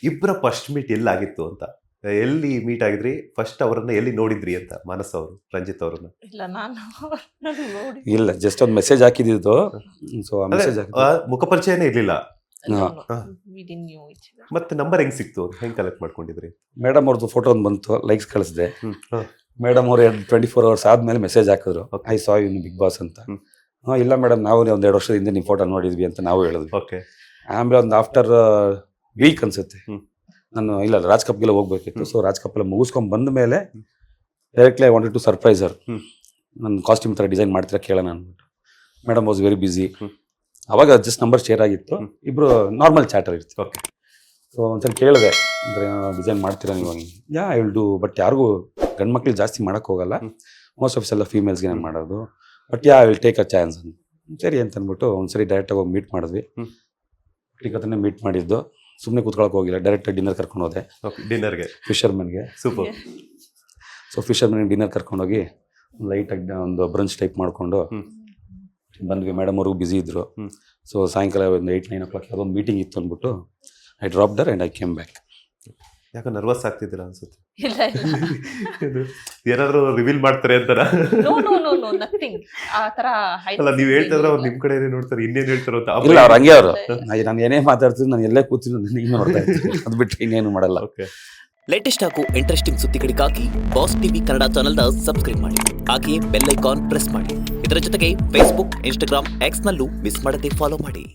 ಇಬ್ಬರ first meet ಎಲ್ಲಾಗಿತ್ತು ಅಂತ, ಎಲ್ಲಿ ಮೀಟ್ ಆಗಿದ್ರಿ ಫಸ್ಟ್, ಅವರನ್ನ ಎಲ್ಲಿ ನೋಡಿದ್ರಿ ಅಂತ, ಮಾನಸ್ ಅವರು ರಂಜಿತ್ ಅವ್ರನ್ನ? ಇಲ್ಲ ನಾನು ನೋಡಿ ಇಲ್ಲ, ಜಸ್ಟ್ ಒಂದು ಮೆಸೇಜ್ ಹಾಕಿದ್ದು. ಸೊ ಆ ಮೆಸೇಜ್ ಮುಖಪರಿಚಯನೇ ಇರ್ಲಿಲ್ಲ. we didn't know each other. ಮತ್ತೆ ನಂಬರ್ ಹೆಂಗ್ ಸಿಕ್ತು, ಹೆಂಗ್ ಕಲೆಕ್ಟ್ ಮಾಡ್ಕೊಂಡಿದ್ರಿ? ಮೇಡಮ್ ಅವ್ರದ್ದು ಫೋಟೋ ಒಂದು ಬಂತು, ಲೈಕ್ಸ್ ಕಳಿಸಿದೆ. ಹ. ಮೇಡಮ್ ಅವ್ರು 24 hours ಆದ್ಮೇಲೆ ಮೆಸೇಜ್ ಹಾಕಿದ್ರು, Okay. I saw you in Bigg Boss ಅಂತ. ಇಲ್ಲ ಮೇಡಮ್, ನಾವು ಒಂದು 2 ವರ್ಷದ ಹಿಂದೆ ನಿಮ್ಮ ಫೋಟೋ ನೋಡಿದ್ವಿ ಅಂತ ನಾವು ಹೇಳಿದ್ವಿ. ಓಕೆ. ಆಮೇಲೆ ಒಂದು ಆಫ್ಟರ್ ವೀಕ್ ಅನ್ಸುತ್ತೆ, ಹ್ಮ್. ನಾನು ಇಲ್ಲ ರಾಜ್ ಕಪ್ಗೆಲ್ಲ ಹೋಗ್ಬೇಕಿತ್ತು. ಸೊ ರಾಜ್ ಕಪ್ ಎಲ್ಲ ಮುಗಿಸ್ಕೊಂಡ್ ಬಂದ ಮೇಲೆ directly I wanted to surprise her. ನನ್ನ ಕಾಸ್ಟ್ಯೂಮ್ ಥರ ಡಿಸೈನ್ ಮಾಡ್ತೀರಾ ಕೇಳೋಣ ಅಂದ್ಬಿಟ್ಟು. Madam was very busy. ಅವಾಗ ಜಸ್ಟ್ ನಂಬರ್ ಶೇರ್ ಆಗಿತ್ತು, ಇಬ್ರು ನಾರ್ಮಲ್ ಚಾಟರ್ ಇರ್ತೀವಿ. ಓಕೆ. ಸೊ ಒಂದ್ಸರಿ ಕೇಳಿದೆ, ಅಂದರೆ ಡಿಸೈನ್ ಮಾಡ್ತೀರಾ ನೀವು? Yeah I will do, but ಯಾರಿಗೂ ಗಂಡು ಮಕ್ಳಿಗೆ ಜಾಸ್ತಿ ಮಾಡೋಕ್ಕೆ ಹೋಗಲ್ಲ, ಮೋಸ್ಟ್ ಆಫ್ ಎಲ್ಲ ಫೀಮೇಲ್ಸ್ಗೆ ನಾನು ಮಾಡೋದು, but yeah I will take a chance ಅಂತ. ಸರಿ ಅಂತ ಅಂದ್ಬಿಟ್ಟು ಒಂದ್ಸರಿ ಡೈರೆಕ್ಟಾಗಿ ಹೋಗಿ ಮೀಟ್ ಮಾಡಿದ್ವಿ. ಟಿಕತ್ತನ್ನೇ ಮೀಟ್ ಮಾಡಿದ್ದು, ಸುಮ್ಮನೆ ಕೂತ್ಕೊಳಕ್ಕೆ ಹೋಗಿಲ್ಲ, ಡೈರೆಕ್ಟಾಗಿ ಡಿನ್ನರ್ ಕರ್ಕೊಂಡು ಹೋದೆ ಡಿನ್ನರ್ಗೆ. ಫಿಶರ್ಮನ್ಗೆ. ಸೂಪರ್. ಸೊ ಫಿಶರ್ಮನ್ಗೆ ಡಿನ್ನರ್ ಕರ್ಕೊಂಡೋಗಿ ಲೈಟಾಗಿ ಒಂದು ಬ್ರಂಚ್ ಟೈಪ್ ಮಾಡಿಕೊಂಡು ಬಂದ್ವಿ. ಮೇಡಮ್ ಅವ್ರಿಗೂ ಬ್ಯುಸಿ ಇದ್ರು. ಸೊ ಸಾಯಂಕಾಲ ಒಂದು 8-9 o'clock ಯಾವುದೊಂದು ಮೀಟಿಂಗ್ ಇತ್ತು ಅಂದ್ಬಿಟ್ಟು I dropped her and I came back. ಯಾಕೋ ನರ್ವಸ್ ಆಗ್ತಿದ್ದೀರಾ ಅನ್ಸುತ್ತೆ. ಇಲ್ಲ ಇಲ್ಲ ಏನಾದ್ರು ರಿವೀಲ್ ಮಾಡ್ತಾರೆ ಅಂತಾರ? No no no no nothing ಆ ತರ ಅಲ್ಲ, ನೀವ್ ಹೇಳ್ತಿದ್ರೆ ಅವ್ರು ನಿಮ್ ಕಡೆ ನೋಡ್ತಾರೆ, ಇನ್ನೇನ್ ಹೇಳ್ತಾರೋ ಅಂತ. ಇಲ್ಲ, ಅವ್ರು ಹಂಗೆ ಅವರು, ನಾನು ಏನೇ ಮಾತಾಡ್ತೀನಿ, ನಾನು ಎಲ್ಲೇ ಕೂತೀನಿ ನನಗೆ ನೋಡ್ತಾ ಇರ್ತೀನಿ, ಅದು ಬಿಟ್ಟು ಇನ್ನೇನು ಮಾಡಲ್ಲ. ಓಕೆ. ಲೇಟೆಸ್ಟ್ ಹಾಗೂ ಇಂಟ್ರೆಸ್ಟಿಂಗ್ ಸುದ್ದಿಗಳಿಗಾಗಿ ಬಾಸ್ ಟಿವಿ ಕನ್ನಡ ಚಾನೆಲ್ನ ಸಬ್ಸ್ಕ್ರೈಬ್ ಮಾಡಿ. ಹಾಗೆಯೇ ಬೆಲ್ ಐಕಾನ್ ಪ್ರೆಸ್ ಮಾಡಿ. ಇದರ ಜೊತೆಗೆ ಫೇಸ್ಬುಕ್, ಇನ್ಸ್ಟಾಗ್ರಾಮ್, ಎಕ್ಸ್ನಲ್ಲೂ ಮಿಸ್ ಮಾಡದೆ ಫಾಲೋ ಮಾಡಿ.